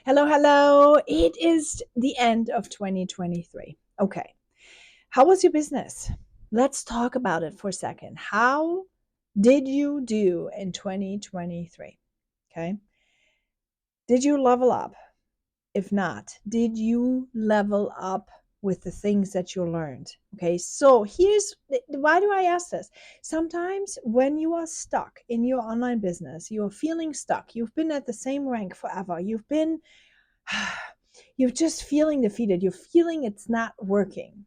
Hello, hello. It is the end of 2023. Okay. How was your business? Let's talk about it for a second. How did you do in 2023? Okay. Did you level up? If not, did you level up with the things that you learned? Okay. So here's why do I ask this? Sometimes when you are stuck in your online business, you're feeling stuck. You've been at the same rank forever. You're just feeling defeated. You're feeling it's not working.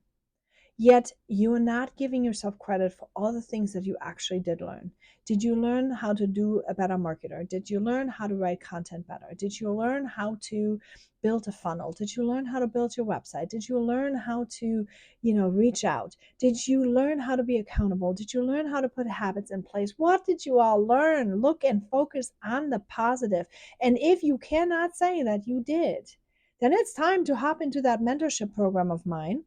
Yet you're not giving yourself credit for all the things that you actually did learn. Did you learn how to do a better marketer? Did you learn how to write content better? Did you learn how to build a funnel? Did you learn how to build your website? Did you learn how to, reach out? Did you learn how to be accountable? Did you learn how to put habits in place? What did you all learn? Look and focus on the positive. And if you cannot say that you did, then it's time to hop into that mentorship program of mine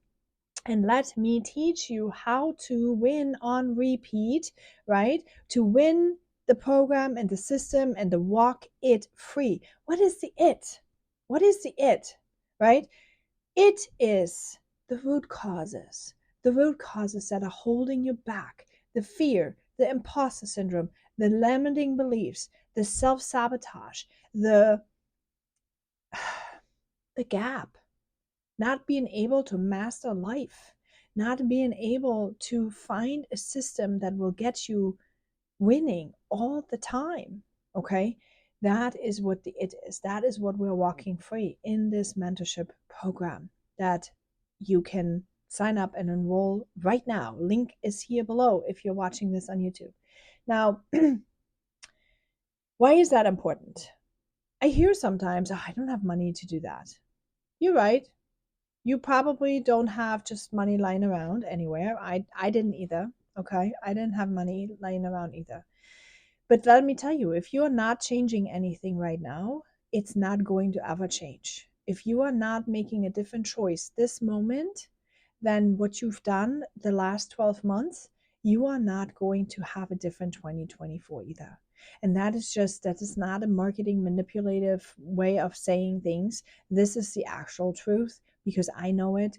and let me teach you how to win on repeat, right? To win the program and the system and to walk it free. What is the it? What is the it, right? It is the root causes, that are holding you back, the fear, the imposter syndrome, the limiting beliefs, the self-sabotage, the gap, not being able to master life, not being able to find a system that will get you winning all the time. Okay. That is what the it is. That is what we're walking free in this mentorship program that you can sign up and enroll right now. Link is here below if you're watching this on YouTube. Now, why is that important? I hear sometimes, oh, I don't have money to do that. You're right. You probably don't have just money lying around anywhere. I didn't either. Okay. I didn't have money lying around either. But let me tell you, if you're not changing anything right now, it's not going to ever change. If you are not making a different choice this moment than what you've done the last 12 months, you are not going to have a different 2024 either. And that is not a marketing manipulative way of saying things. This is the actual truth because I know it,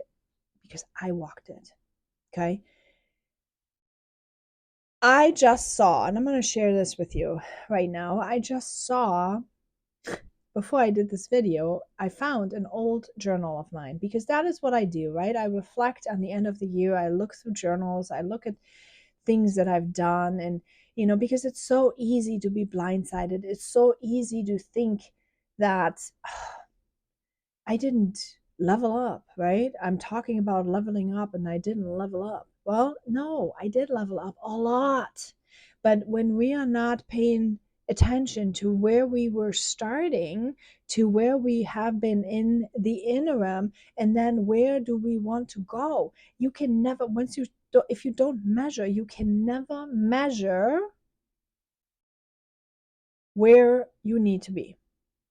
because I walked it. Okay. I just saw, and I'm going to share this with you right now. I just saw, before I did this video, I found an old journal of mine because that is what I do, right? I reflect on the end of the year. I look through journals. I look at things that I've done. And, because it's so easy to be blindsided. It's so easy to think that I didn't level up, right? I'm talking about leveling up and I didn't level up. Well, no, I did level up a lot. But when we are not paying attention to where we were starting, to where we have been in the interim, and then where do we want to go? You can never, if you don't measure, you can never measure where you need to be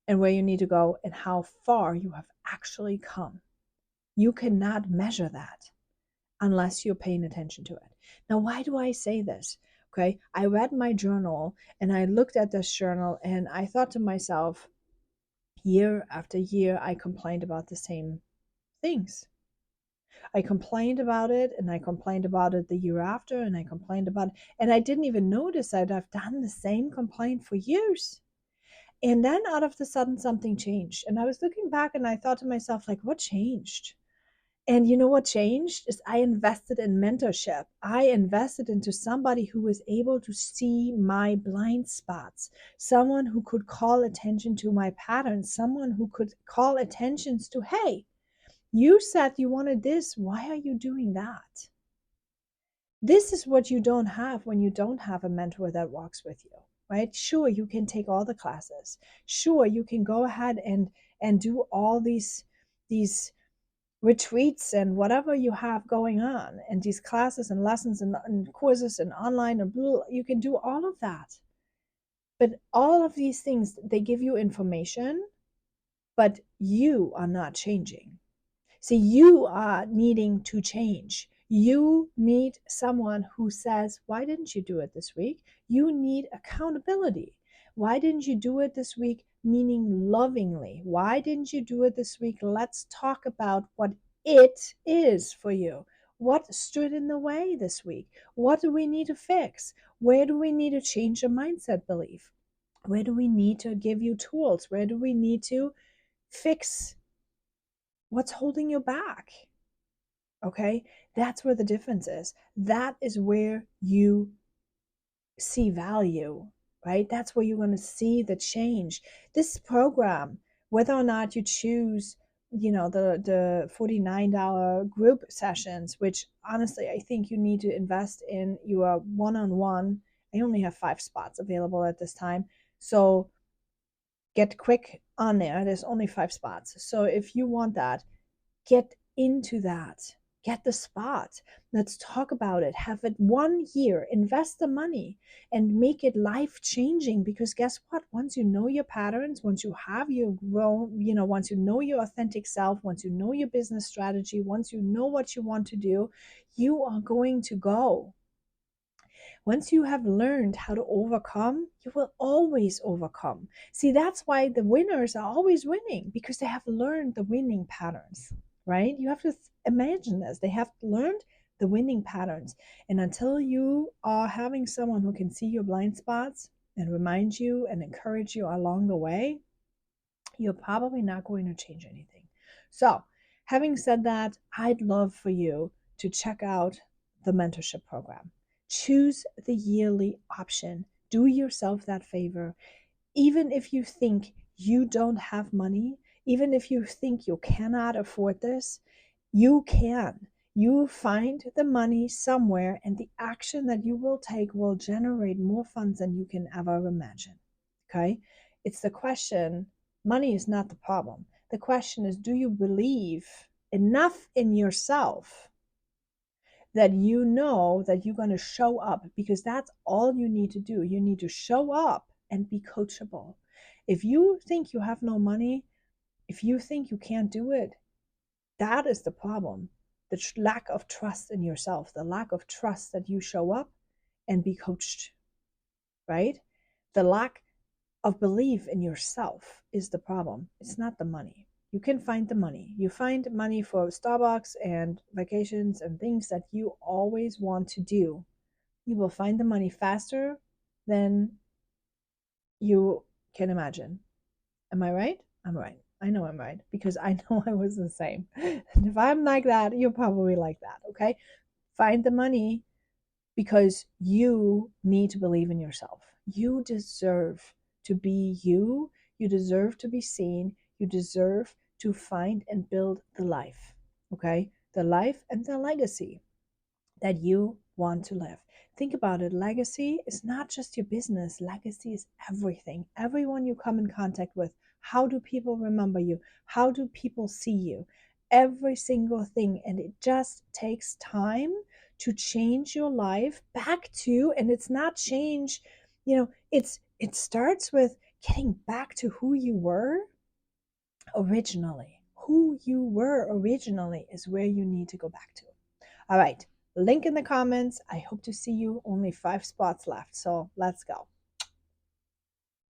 and where you need to go and how far you have actually come. You cannot measure that unless you're paying attention to it. Now, why do I say this? Okay, I read my journal and I looked at this journal and I thought to myself, year after year, I complained about the same things. I complained about it and I complained about it the year after and I complained about it. And I didn't even notice that I've done the same complaint for years. And then out of the sudden, something changed. And I was looking back and I thought to myself, like, what changed? And you know what changed is I invested in mentorship. I invested into somebody who was able to see my blind spots, someone who could call attention to my patterns, someone who could call attention to, hey, you said you wanted this. Why are you doing that? This is what you don't have when you don't have a mentor that walks with you, right? Sure, you can take all the classes. Sure, you can go ahead and do all these retreats and whatever you have going on, and these classes and lessons and courses and online and you can do all of that. But all of these things, they give you information, but you are not changing. See, you are needing to change. You need someone who says, why didn't you do it this week? You need accountability. Why didn't you do it this week? meaning lovingly. Why didn't you do it this week? Let's talk about what it is for you. What stood in the way this week? What do we need to fix? Where do we need to change a mindset belief? Where do we need to give you tools? Where do we need to fix what's holding you back? Okay, that's where the difference is. That is where you see value, right? That's where you're going to see the change. This program, whether or not you choose, the $49 group sessions, which honestly, I think you need to invest in your one-on-one. I only have 5 spots available at this time. So get quick on there. There's only 5 spots. So if you want that, get into that. Get the spot. Let's talk about it. Have it 1 year. Invest the money and make it life changing. Because guess what? Once you know your patterns, once you have your grown, once you know your authentic self, once you know your business strategy, once you know what you want to do, you are going to go. Once you have learned how to overcome, you will always overcome. See, that's why the winners are always winning, because they have learned the winning patterns, right? You have to imagine this. They have learned the winning patterns. And until you are having someone who can see your blind spots and remind you and encourage you along the way, you're probably not going to change anything. So, having said that, I'd love for you to check out the mentorship program. Choose the yearly option. Do yourself that favor. Even if you think you don't have money, even if you think you cannot afford this, you can. You find the money somewhere, and the action that you will take will generate more funds than you can ever imagine. Okay? It's the question, money is not the problem. The question is, do you believe enough in yourself that you know that you're going to show up? Because that's all you need to do. You need to show up and be coachable. If you think you have no money, if you think you can't do it, that is the problem. The lack of trust in yourself, the lack of trust that you show up and be coached, right? The lack of belief in yourself is the problem. It's not the money. You can find the money. You find money for Starbucks and vacations and things that you always want to do. You will find the money faster than you can imagine. Am I right? I'm right. I know I'm right, because I know I was the same. And if I'm like that, you're probably like that, okay? Find the money, because you need to believe in yourself. You deserve to be you. You deserve to be seen. You deserve to find and build the life, okay? The life and the legacy that you want to live. Think about it. Legacy is not just your business. Legacy is everything. Everyone you come in contact with. How do people remember you? How do people see you? Every single thing. And it just takes time to change your life back to, and it's not change, it starts with getting back to who you were originally. Who you were originally is where you need to go back to. All right, link in the comments. I hope to see you. Only 5 spots left, so let's go.